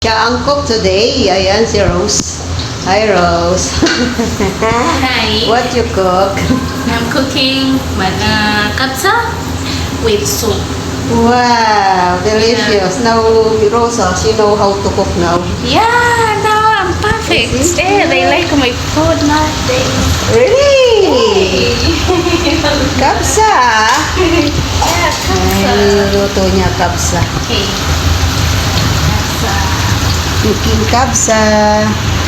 Siya ang cook today. Ayan si Rose. Hi, Rose. Hi. What you cook? I'm cooking kapsa with soup. Wow, delicious. Now, Rosa, she know how to cook now. Yeah, now I'm perfect. Yeah, they like my food now. Really? Kapsa. Yeah, kapsa. Ay, niluto niya kapsa. Okay. Kapsa. Cooking kapsa.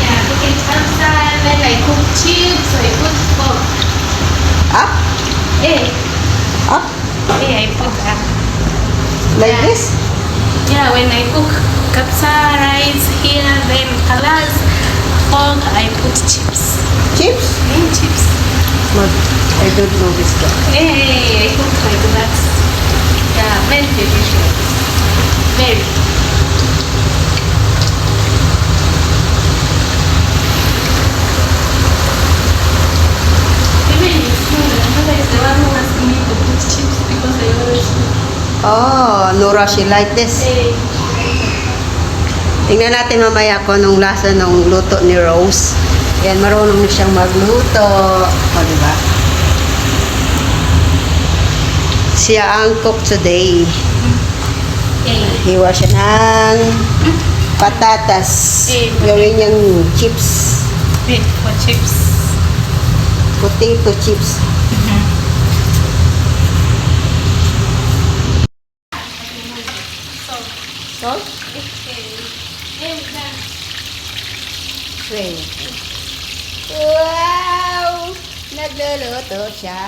Yeah, cooking kapsa. Then I cook chips. I put pork. Up? Eh, Up? I put Like Yeah. this? Yeah, when I cook kapsa rice here, then kalas, pork, I put chips. Chips? Chips. But I don't know this guy. Hey, I cook like that. Yeah, very delicious. Very. Even if my mother is the one who asked me to put chips because I always Oh, Nora, she like this. Hey. Tingnan natin mamaya kung anong lasa ng luto ni Rose. Yan, marunong na siyang magluto. O, diba? Siya ang cook today. Hey. Hiwa siya ng patatas. Gawin niyang chips. Wait for chips. Potato chips. Salt? Wait. Wow! Nagluluto siya.